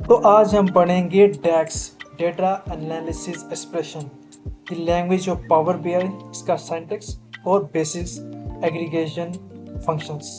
तो आज हम पढ़ेंगे DAX, data analysis expression, the language of Power BI, इसका सिंटैक्स और basics aggregation functions.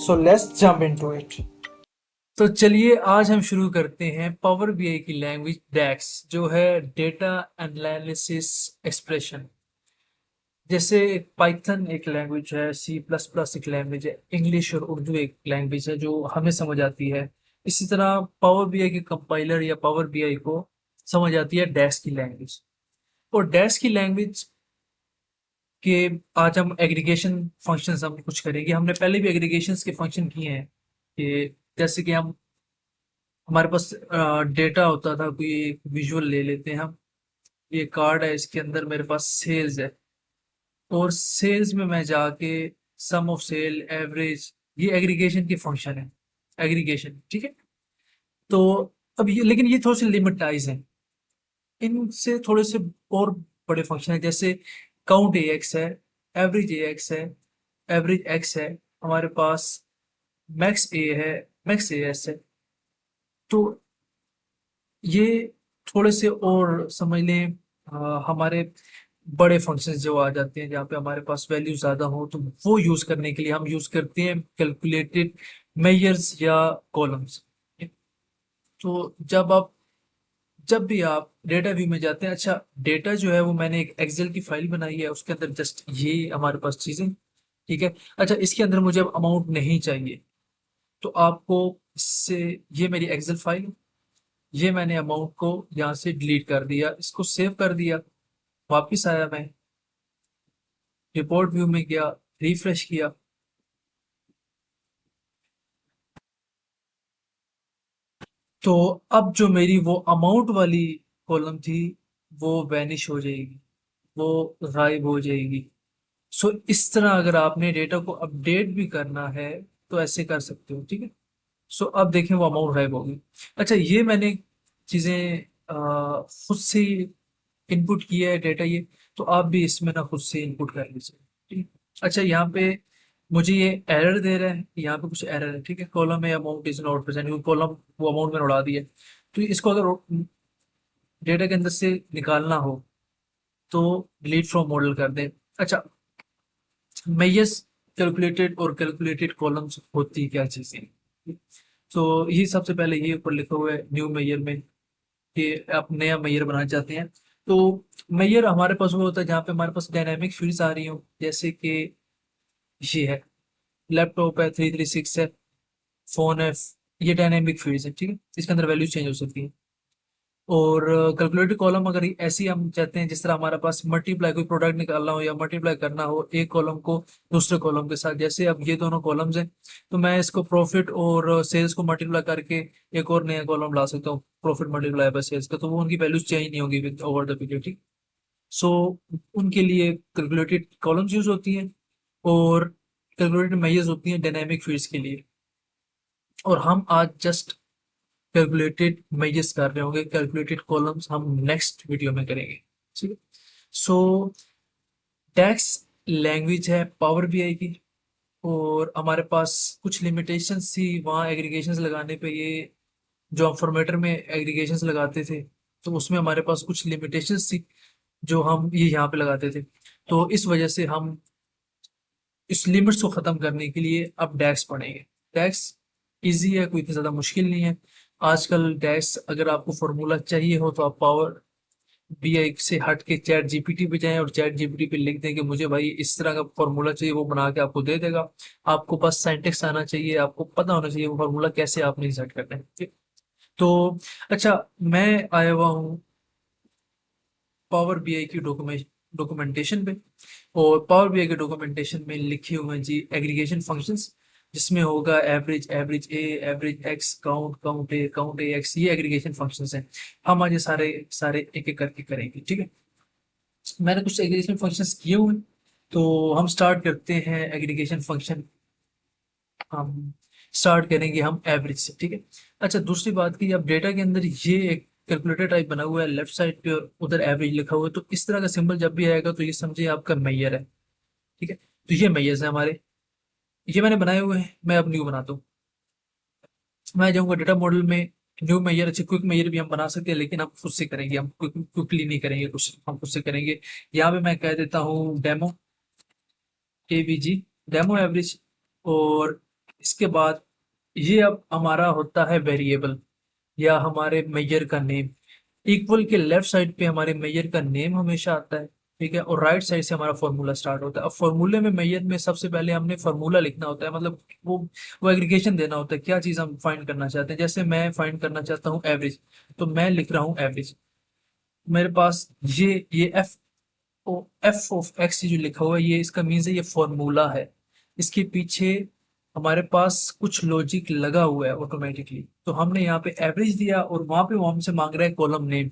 So let's jump into it. तो चलिए आज हम शुरू करते हैं पावर बीआई की लैंग्वेज डैक्स, जो है डेटा एनालिसिस एक्सप्रेशन। जैसे पाइथन एक लैंग्वेज है, सी प्लस प्लस एक लैंग्वेज है, इंग्लिश और उर्दू एक लैंग्वेज है जो हमें समझ आती है। इसी तरह पावर बीआई के कंपाइलर या पावर बीआई को समझ आती है डैश की लैंग्वेज। और डैश की लैंग्वेज के आज हम एग्रीगेशन फंक्शंस हम कुछ करेंगे। हमने पहले भी एग्रीगेशंस के फंक्शन किए हैं कि जैसे कि हम हमारे पास डेटा होता था, कोई एक विजुअल ले लेते हैं हम। ये कार्ड है, इसके अंदर मेरे पास सेल्स है और सेल्स में मैं जाके सम ऑफ सेल एवरेज, ये एग्रीगेशन की फंक्शन है, एग्रीगेशन, ठीक है। तो अब ये, लेकिन ये थोड़े से लिमिटाइज हैं, इनसे थोड़े से और बड़े फंक्शन है। जैसे काउंट ए एक्स है, एवरेज ए एक्स है, एवरेज एक्स है, हमारे पास मैक्स ए है, मैक्स ए एस है। तो ये थोड़े से और समझ लें हमारे बड़े फंक्शंस जो आ जाते हैं, जहाँ पे हमारे पास वैल्यू ज़्यादा हो, तो वो यूज़ करने के लिए हम यूज़ करते हैं कैलकुलेटेड मेजर्स या कॉलम्स। तो जब भी आप डेटा व्यू में जाते हैं, अच्छा डेटा जो है वो मैंने एक एक्सेल की फाइल बनाई है, उसके अंदर जस्ट ये हमारे पास चीज़ें, ठीक है। अच्छा, इसके अंदर मुझे अब अमाउंट नहीं चाहिए, तो आपको इससे, ये मेरी एक्सेल फाइल, ये मैंने अमाउंट को यहाँ से डिलीट कर दिया, इसको सेव कर दिया। वापिस आया, मैं रिपोर्ट व्यू में गया, रिफ्रेश किया, तो अब जो मेरी वो अमाउंट वाली कॉलम थी वो वैनिश हो जाएगी, वो गायब हो जाएगी। सो इस तरह अगर आपने डेटा को अपडेट भी करना है तो ऐसे कर सकते हो, ठीक है। सो अब देखें वो अमाउंट गायब होगी। अच्छा, ये मैंने चीज़ें खुद से इनपुट किया है डेटा ये, तो आप भी इसमें ना खुद से इनपुट कर लीजिए, ठीक। अच्छा, यहाँ पे मुझे ये एरर दे रहा है, यहाँ पे कुछ एरर है, ठीक है। कॉलम है अमाउंट इज नॉट प्रेजेंट, क्योंकि कॉलम वो अमाउंट मैंने उड़ा दिया है। तो इसको अगर डेटा के अंदर से निकालना हो तो डिलीट फ्रॉम मॉडल कर दें। अच्छा, मेयर्स कैलकुलेटेड और कैलकुलेटेड कॉलम्स होती क्या चीज़ें, तो ये सबसे पहले ये ऊपर लिखा हुआ है न्यू मेयर में कि आप नया मेयर बनाना चाहते हैं। तो मेयर हमारे पास वो होता है जहाँ पे हमारे पास डायनामिक फील्ड्स आ रही हो, जैसे कि ये है, लैपटॉप है, 336 है, फोन है, ये डायनामिक फील्ड्स है, ठीक है। इसके अंदर वैल्यू चेंज हो सकती है। और कैलकुलेटेड कॉलम अगर ऐसे ही हम चाहते हैं, जिस तरह हमारे पास मल्टीप्लाई, कोई प्रोडक्ट निकालना हो या मल्टीप्लाई करना हो एक कॉलम को दूसरे कॉलम के साथ, जैसे अब ये दोनों कॉलम्स हैं, तो मैं इसको प्रॉफिट और सेल्स को मल्टीप्लाई करके एक और नया कॉलम ला सकता हूँ, प्रॉफिट मल्टीप्लाई बाय सेल्स का, तो वो उनकी वैल्यूज चेंज नहीं होगी विद ओवर द पीरियड, ठीक। सो उनके लिए कैलकुलेटेड कॉलम्स यूज होती हैं और कैलकुलेटेड मेजर्स होती हैं डायनामिक फील्ड्स के लिए। और हम आज जस्ट कैलकुलेटेड मेजर्स कर रहे होंगे, कैलकुलेटेड कॉलम्स हम नेक्स्ट वीडियो में करेंगे, ठीक है। सो टैक्स लैंग्वेज है पावर बीआई की, और हमारे पास कुछ लिमिटेशंस थी वहाँ एग्रीगेशंस लगाने पे। ये जो हम फॉर्मेटर में एग्रीगेशंस लगाते थे, तो उसमें हमारे पास कुछ लिमिटेशंस थी जो हम ये यहाँ पे लगाते थे। तो इस वजह से हम इस लिमिट्स को ख़त्म करने के लिए अब डैक्स पढ़ेंगे। डैक्स इजी है, कोई इतना ज़्यादा मुश्किल नहीं है। आजकल डैक्स अगर आपको फार्मूला चाहिए हो तो आप पावर बीआई से हट के चैट जीपीटी पे जाएं और चैट जीपीटी पे लिख दें कि मुझे भाई इस तरह का फार्मूला चाहिए, वो बना के आपको दे देगा। आपको बस सिंटैक्स आना चाहिए, आपको पता होना चाहिए वो फार्मूला कैसे आपने सेट करना है, ठीक। तो अच्छा, मैं आया हुआ हूँ पावर बीआई की डॉक्यूमेंटेशन पे, और पावर बीआई के डॉक्यूमेंटेशन में लिखे हुए हैं जी एग्रीगेशन फंक्शंस, जिसमें होगा एवरेज, एवरेज ए, एवरेज एक्स, काउंट, काउंट ए एक्स, ये एग्रीगेशन फंक्शंस हैं। हम आज ये सारे सारे एक एक करके करेंगे, ठीक है। मैंने कुछ एग्रीगेशन फंक्शंस किए हुए हैं, तो हम स्टार्ट करते हैं एग्रीगेशन फंक्शन। हम स्टार्ट करेंगे हम एवरेज से, ठीक है। अच्छा, दूसरी बात की, अब डेटा के अंदर ये एक कैलकुलेटर टाइप बना हुआ है, लेफ्ट साइड पे उधर एवरेज लिखा हुआ है, तो इस तरह का सिंबल जब भी आएगा तो ये समझिए आपका मैयर है, ठीक है। तो ये मैयर्स है हमारे, ये मैंने बनाए हुए हैं। मैं अब न्यू बनाता हूँ, मैं जाऊँगा डेटा मॉडल में, न्यू मेजर, अच्छे क्विक मेजर भी हम बना सकते हैं, लेकिन हम खुद से करेंगे, हम क्विकली नहीं करेंगे कुछ, हम खुद से करेंगे। यहाँ पे मैं कह देता हूँ डेमो एवीजी, डेमो एवरेज। और इसके बाद ये अब हमारा होता है वेरिएबल या हमारे मेजर का नेम। इक्वल के लेफ्ट साइड पे हमारे मेजर का नेम हमेशा आता है, ठीक है, और राइट साइड से हमारा फॉर्मूला स्टार्ट होता है। अब फॉर्मूले में, मेजर में सबसे पहले हमने फॉर्मूला लिखना होता है, मतलब वो एग्रीगेशन देना होता है, क्या चीज़ हम फाइंड करना चाहते हैं। जैसे मैं फाइंड करना चाहता हूँ एवरेज, तो मैं लिख रहा हूँ एवरेज। मेरे पास ये एफ ऑफ एक्स जो लिखा हुआ है, ये इसका मीन्स है, ये फॉर्मूला है। इसके पीछे हमारे पास कुछ लॉजिक लगा हुआ है ऑटोमेटिकली। तो हमने यहाँ पे एवरेज दिया और वहां पे वो हमसे मांग रहा है कॉलम नेम।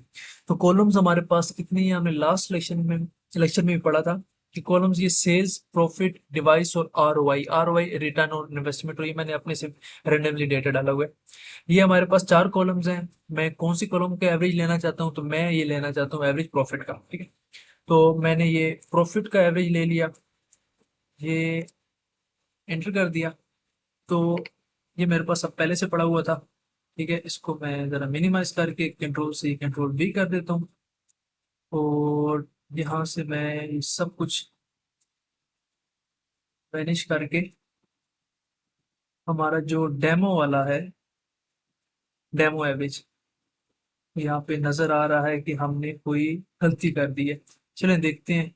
तो कॉलम्स हमारे पास कितनी है, हमने लास्ट लेक्चर में भी पढ़ा था कि कॉलम्स ये सेल्स, प्रॉफिट, डिवाइस और आर ओ आई रिटर्न और इन्वेस्टमेंट। और ये मैंने अपने से रेंडमली डेटा डाला हुआ है। ये हमारे पास चार कॉलम्स हैं। मैं कौन सी कॉलम का एवरेज लेना चाहता हूँ, तो मैं ये लेना चाहता हूँ एवरेज प्रॉफिट का, ठीक है। तो मैंने ये प्रॉफिट का एवरेज ले लिया, ये एंटर कर दिया। तो ये मेरे पास अब पहले से पड़ा हुआ था, ठीक है। इसको मैं ज़रा मिनिमाइज करके कंट्रोल C कंट्रोल V कर देता हूँ। और यहाँ से मैं ये सब कुछ वैनिश करके हमारा जो डेमो वाला है, डेमो एवरेज, यहाँ पे नज़र आ रहा है कि हमने कोई गलती कर दी है। चलें देखते हैं।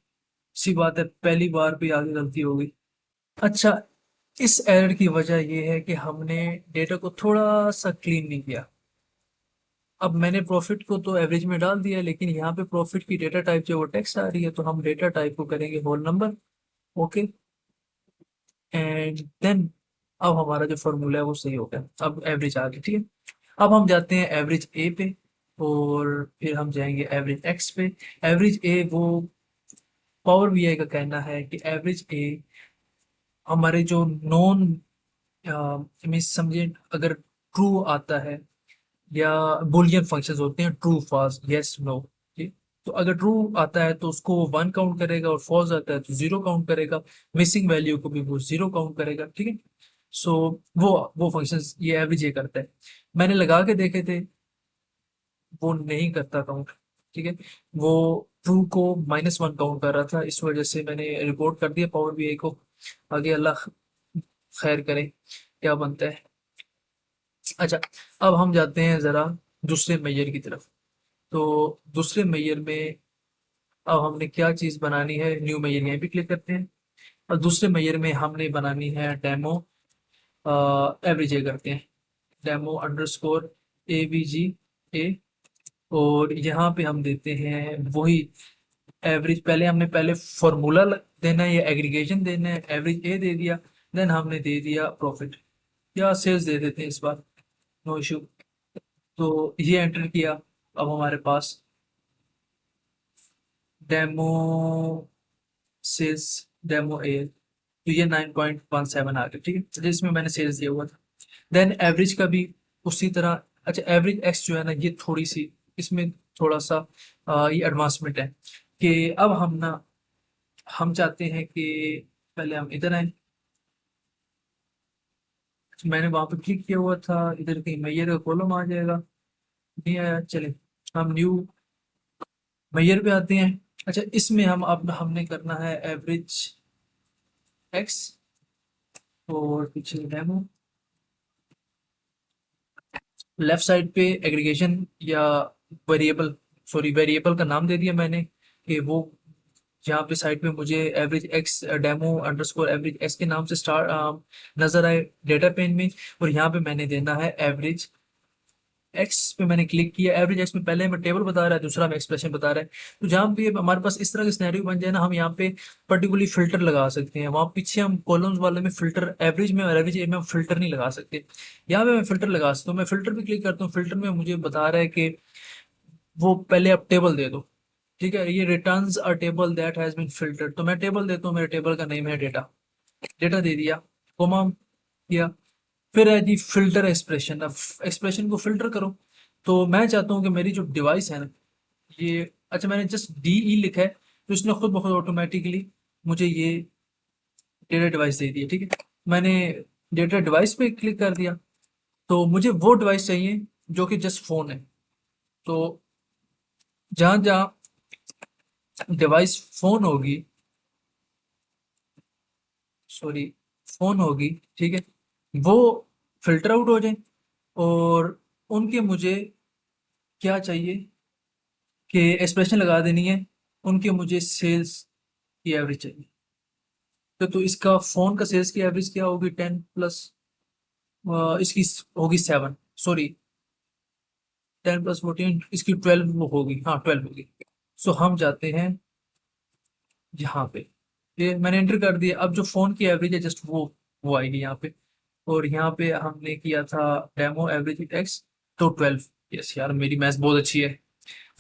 सी बात है, पहली बार भी आगे गलती हो गई। अच्छा, इस एरर की वजह ये है कि हमने डेटा को थोड़ा सा क्लीन नहीं किया। अब मैंने प्रॉफिट को तो एवरेज में डाल दिया, लेकिन यहाँ पे प्रॉफिट की डेटा टाइप जो वो टेक्स्ट आ रही है, तो हम डेटा टाइप को करेंगे whole number. Okay, and then अब हमारा जो फॉर्मूला है वो सही हो गया, अब एवरेज आ गई, ठीक है। अब हम जाते हैं एवरेज ए पे, और फिर हम जाएंगे एवरेज एक्स पे। एवरेज ए वो पावर बीआई का कहना है कि एवरेज ए हमारे जो नॉन मीन्स समझिए, अगर ट्रू आता है या बुलियन फंक्शंस होते हैं, ट्रू फॉल्स यस नो, ठीक। तो अगर ट्रू आता है तो उसको वो 1 काउंट करेगा, और फॉल्स आता है तो 0 काउंट करेगा। मिसिंग वैल्यू को भी वो 0 काउंट करेगा, ठीक है। सो वो फंक्शंस ये एवरेज ये करता है। मैंने लगा के देखे थे, वो नहीं करता काउंट, ठीक है। वो ट्रू को -1 काउंट कर रहा था, इस वजह से मैंने रिपोर्ट कर दिया पावर बीआई को। आगे अल्लाह खैर करे क्या बनता है। अच्छा, अब हम जाते हैं ज़रा दूसरे मेजर की तरफ। तो दूसरे मेजर में अब हमने क्या चीज़ बनानी है, न्यू मेजर यहीं पे क्लिक करते हैं। और दूसरे मेजर में हमने बनानी है डेमो एवरेज ए करते हैं, डेमो अंडरस्कोर AVG और यहाँ पे हम देते हैं वही एवरेज। पहले फॉर्मूला देना है या एग्रीगेशन देना है, एवरेज ए दे दिया, देन हमने दे दिया प्रॉफिट या सेल्स दे देते हैं इस बार, नो इशू। तो ये एंटर किया, अब हमारे पास डेमो सेल्स, डेमो ए, तो ये 9.17 आ गया, ठीक है, तो इसमें मैंने सेल्स दिया हुआ था। देन एवरेज का भी उसी तरह। अच्छा, एवरेज एक्स जो है ना, ये थोड़ी सी इसमें थोड़ा सा ये एडवांसमेंट है कि अब हम चाहते हैं कि पहले हम इधर आए। मैंने वहां पे क्लिक किया हुआ था, इधर कहीं मैयर का कॉलम आ जाएगा, नहीं आया। चले हम न्यू मैयर पे आते हैं। अच्छा, इसमें हम अब हमने करना है एवरेज एक्स और पीछे डेमो। लेफ्ट साइड पे एग्रीगेशन या वेरिएबल, सॉरी वेरिएबल का नाम दे दिया मैंने कि वो जहाँ पे साइड पे मुझे average x demo underscore average x के नाम से स्टार्ट नजर आए डेटा पेन में। और यहाँ पे मैंने देना है एवरेज एक्स पे। मैंने क्लिक किया, एवरेज एक्स में पहले हमें टेबल बता रहा है, दूसरा हमें एक्सप्रेशन बता रहा है। तो जहाँ भी हमारे पास इस तरह का सिनेरियो बन जाए ना, हम यहाँ पे पर्टिकुलरली फिल्टर लगा सकते हैं। वहाँ पीछे हम कॉलम्स वाले में फिल्टर, एवरेज में और एवरेज ए में हम फिल्टर नहीं लगा सकते। यहाँ पे मैं फिल्टर लगा सकता हूँ। मैं फिल्टर पे क्लिक करता हूँ, फिल्टर में मुझे बता रहा है कि वो पहले आप टेबल दे दो, ठीक है। ये returns a table that has been filtered, तो मैं टेबल देता हूँ, मेरे टेबल का नेम है डेटा। डेटा दे दिया, कोमा किया। फिर है जी फिल्टर एक्सप्रेशन। अब एक्सप्रेशन को फिल्टर करो। तो मैं चाहता हूँ कि मेरी जो डिवाइस है ना, ये, अच्छा मैंने जस्ट DE लिखा है, तो इसने खुद ब खुद ऑटोमेटिकली मुझे ये डेटा डिवाइस दे दी है, ठीक है। मैंने डेटा डिवाइस पे क्लिक कर दिया, तो मुझे वो डिवाइस चाहिए जो कि जस्ट फोन है। तो जहां जहां डिवाइस फोन होगी, सॉरी, फोन होगी, ठीक है, वो फिल्टर आउट हो जाए। और उनके मुझे क्या चाहिए कि एक्सप्रेशन लगा देनी है, उनके मुझे सेल्स की एवरेज चाहिए। तो इसका फोन का सेल्स की एवरेज क्या होगी, 10 प्लस, इसकी होगी 7, सॉरी, 10 प्लस 14, इसकी 12 होगी, हाँ 12 होगी। सो हम जाते हैं यहाँ पे, ये मैंने एंटर कर दिया। अब जो फोन की एवरेज है जस्ट वो आएगी यहाँ पे। और यहाँ पे हमने किया था डेमो एवरेज एक्स, तो 12। यस यार, मेरी मैथ्स बहुत अच्छी है।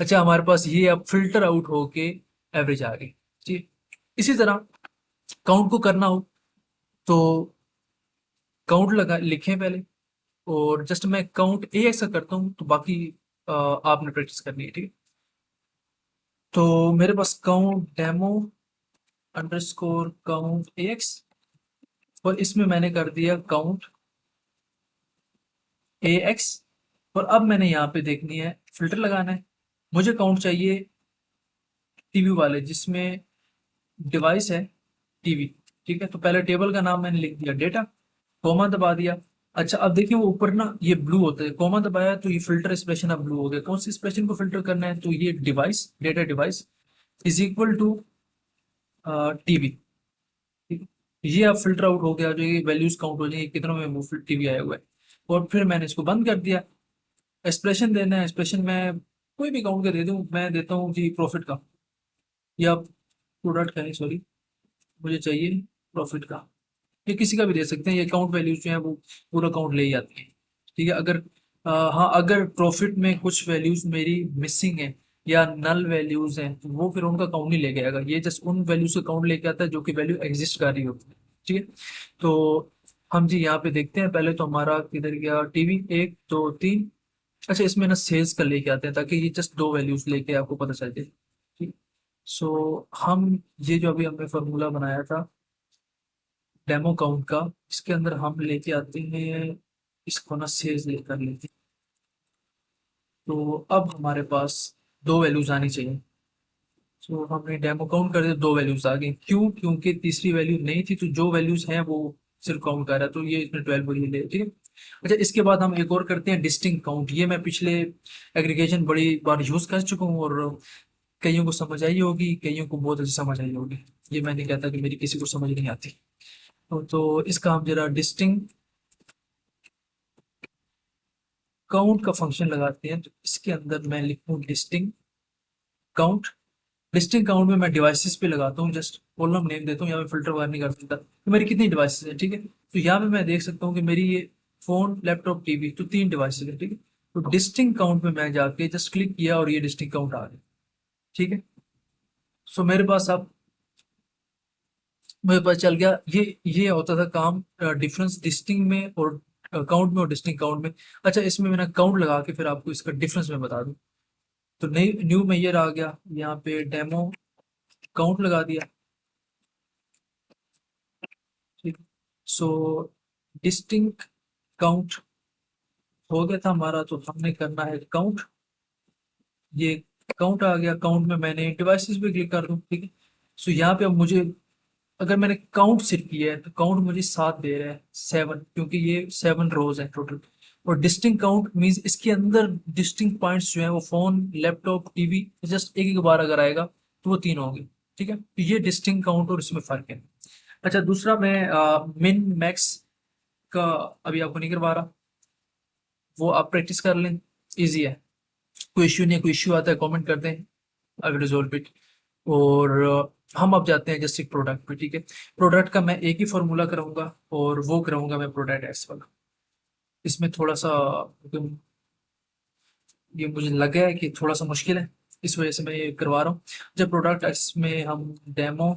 अच्छा, हमारे पास ये अब फिल्टर आउट होके एवरेज आ गई। ठीक, इसी तरह काउंट को करना हो तो काउंट लगा लिखें पहले, और जस्ट मैं काउंट ए एक्स का करता हूँ, तो बाकी आपने प्रैक्टिस करनी है, ठीक है। तो मेरे पास काउंट डेमो अंडरस्कोर काउंट ए एक्स, और इसमें मैंने कर दिया काउंट ए एक्स। और अब मैंने यहाँ पे देखनी है, फिल्टर लगाना है। मुझे काउंट चाहिए टीवी वाले, जिसमें डिवाइस है टीवी, ठीक है। तो पहले टेबल का नाम मैंने लिख दिया डेटा, कोमा दबा दिया। अच्छा, अब देखिए वो ऊपर ना ये ब्लू होता है, कोमा दबाया तो ये फिल्टर एक्सप्रेशन अब ब्लू हो गया। कौन सी एक्सप्रेशन को फिल्टर करना है, तो ये device, data device is equal to TV, ठीक है। ये अब फिल्टर आउट हो गया, जो ये वैल्यूज काउंट हो जाएंगे कितनों में वो टीवी आया हुआ है। और फिर मैंने इसको बंद कर दिया। एक्सप्रेशन देना है, एक्सप्रेशन में कोई भी काउंट का दे दूं, मैं देता हूँ जी प्रॉफिट का, या प्रोडक्ट का है, सॉरी, मुझे चाहिए प्रॉफिट का। ये किसी का भी दे सकते हैं, ये अकाउंट वैल्यूज जो है वो पूरा अकाउंट ले ही आती है, ठीक है। अगर हाँ, अगर प्रॉफिट में कुछ वैल्यूज मेरी मिसिंग है या नल वैल्यूज हैं, तो वो फिर उनका अकाउंट नहीं लेके आएगा। ये जस्ट उन वैल्यूज का अकाउंट लेके आता है जो कि वैल्यू एग्जिस्ट कर रही होती है, ठीक है। तो हम जी यहाँ पे देखते हैं, पहले तो हमारा किधर गया, टीवी 1 2 3। अच्छा, इसमें ना सेल्स का लेके आते हैं, ताकि ये जस्ट दो वैल्यूज लेके आपको पता चल जाए, ठीक। सो हम ये जो अभी हमने फॉर्मूला बनाया था डेमो काउंट का, इसके अंदर हम लेके आते हैं इसको ना, सेल्स लेकर लेते हैं। तो अब हमारे पास दो वैल्यूज आनी चाहिए। तो हमने डेमो काउंट कर दिया, दो वैल्यूज आ गई। क्यों? क्योंकि तीसरी वैल्यू नहीं थी, तो जो वैल्यूज हैं वो सिर्फ काउंट कर रहा है, तो ये इसमें 12 वैल्यू ले, ठीक है। अच्छा, इसके बाद हम एक और करते हैं डिस्टिंक्ट काउंट। ये मैं पिछले एग्रीगेशन बड़ी बार यूज कर चुका हूँ, और कईयों को समझ आई होगी, कईयों को बहुत अच्छी समझ आई होगी। ये मैं नहीं कहता कि मेरी किसी को समझ नहीं आती। तो इसका हम जरा डिस्टिंक्ट काउंट का फंक्शन लगाते हैं। तो इसके अंदर मैं लिखूं डिस्टिंक्ट काउंट। डिस्टिंक्ट काउंट में मैं डिवाइसेस पे लगाता हूँ, जस्ट कॉलम नेम देता हूँ, यहाँ पे फिल्टर वगैरह नहीं कर सकता। तो मेरी कितनी डिवाइसेस है, ठीक है। तो यहाँ पे मैं देख सकता हूँ कि मेरी ये फोन, लैपटॉप, टीवी, तो 3 डिवाइसेस है, ठीक है। तो डिस्टिंक्ट काउंट में मैं जाके जस्ट क्लिक किया और ये डिस्टिंक्ट काउंट आ गया, ठीक है। सो मेरे पास अब मुझे पता चल गया, ये होता था काम डिफरेंस डिस्टिंक्ट में और काउंट में, और डिस्टिंक्ट काउंट में। अच्छा, इसमें मैंने काउंट लगा के फिर आपको इसका डिफरेंस में बता दूं। तो नई न्यू मेजर आ गया, यहाँ पे डेमो काउंट लगा दिया, ठीक। सो डिस्टिंक्ट काउंट हो गया था हमारा, तो हमने करना है काउंट। ये काउंट आ गया, काउंट में मैंने डिवाइसेस पे क्लिक कर दूं, ठीक है। सो यहाँ पे अब मुझे, अगर मैंने काउंट सिर्फ किया है, तो काउंट मुझे 7 दे रहा है, 7, क्योंकि ये 7 रोज है टोटल। और डिस्टिंक्ट काउंट मीन्स इसके अंदर डिस्टिंक्ट पॉइंट्स जो है वो फोन, लैपटॉप, टीवी, जस्ट एक एक बार अगर आएगा तो वो 3 होंगे, ठीक है। तो ये डिस्टिंक्ट काउंट और इसमें फर्क है। अच्छा, दूसरा मैं मिन मैक्स का अभी आपको नहीं करवा रहा, वो आप प्रैक्टिस कर लें, इजी है। कोई इश्यू नहीं है, कोई इश्यू आता है कमेंट कर दें, आई विल रिजॉल्व इट। और हम अब जाते हैं जस्ट एक प्रोडक्ट पे, ठीक है। प्रोडक्ट का मैं एक ही फॉर्मूला कराऊंगा, और वो कराऊंगा मैं प्रोडक्ट एक्स वाला। इसमें थोड़ा सा ये मुझे लगा है कि थोड़ा सा मुश्किल है, इस वजह से मैं ये करवा रहा हूँ। जब प्रोडक्ट एक्स में हम डेमो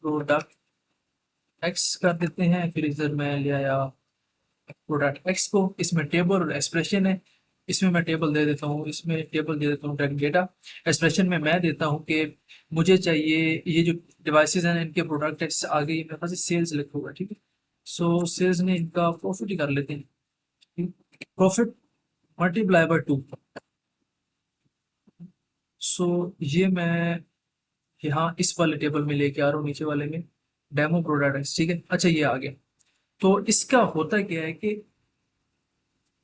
प्रोडक्ट एक्स कर देते हैं, फिर इधर मैं ले आया प्रोडक्ट एक्स को, इसमें टेबल और एक्सप्रेशन है। इसमें मैं टेबल दे देता हूँ, इसमें टेबल दे देता हूँ डायरेक्ट डेटा। एक्सप्रेशन में मैं देता हूँ कि मुझे चाहिए ये जो डिवाइसेस हैं इनके प्रोडक्ट एक्स, आगे मेरे पास सेल्स लिखा हुआ है, ठीक है। सो सेल्स ने इनका प्रॉफिट ही कर लेते हैं, प्रॉफिट मल्टीप्लाई बाय 2। सो ये मैं यहाँ इस वाले टेबल में लेके आ रहा हूँ, नीचे वाले में डेमो प्रोडक्ट है, ठीक है। अच्छा ये आ गया। तो इसका होता क्या है कि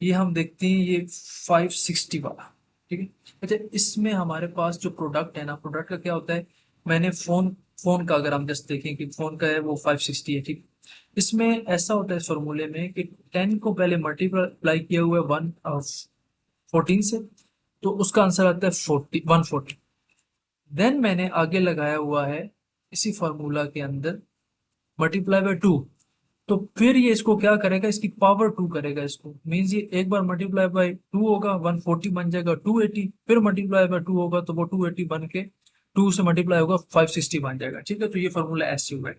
ये हम देखते हैं ये 560 वाला, ठीक है। अच्छा इसमें हमारे पास जो प्रोडक्ट है ना, प्रोडक्ट का क्या होता है, मैंने फोन फोन का अगर हम जस्ट देखें कि फोन का है वो 560 है, ठीक। इसमें ऐसा होता है इस फॉर्मूले में कि 10 को पहले मल्टीप्लाई किया हुआ है 14 से, तो उसका आंसर आता है 140। देन मैंने आगे लगाया हुआ है इसी फॉर्मूला के अंदर मल्टीप्लाई बाय 2। तो फिर ये इसको क्या करेगा, इसकी पावर 2 करेगा इसको, मीन्स ये एक बार मल्टीप्लाई बाय 2 होगा 140 बन जाएगा 280, फिर मल्टीप्लाई बाय 2 होगा तो वो 280 बन के 2 से मल्टीप्लाई होगा 560 बन जाएगा, ठीक है। तो ये फॉर्मूला ऐसे हुआ है।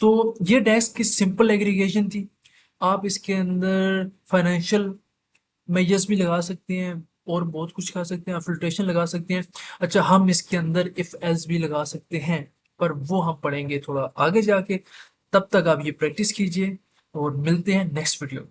तो ये डेस्क की सिंपल एग्रीगेशन थी। आप इसके अंदर फाइनेंशियल मेजर्स भी लगा सकते हैं और बहुत कुछ कर सकते हैं, फिल्ट्रेशन लगा सकते हैं। अच्छा हम इसके अंदर इफ एल्स भी लगा सकते हैं, पर वो हम पढ़ेंगे थोड़ा आगे जाके। तब तक आप ये प्रैक्टिस कीजिए और मिलते हैं नेक्स्ट वीडियो में।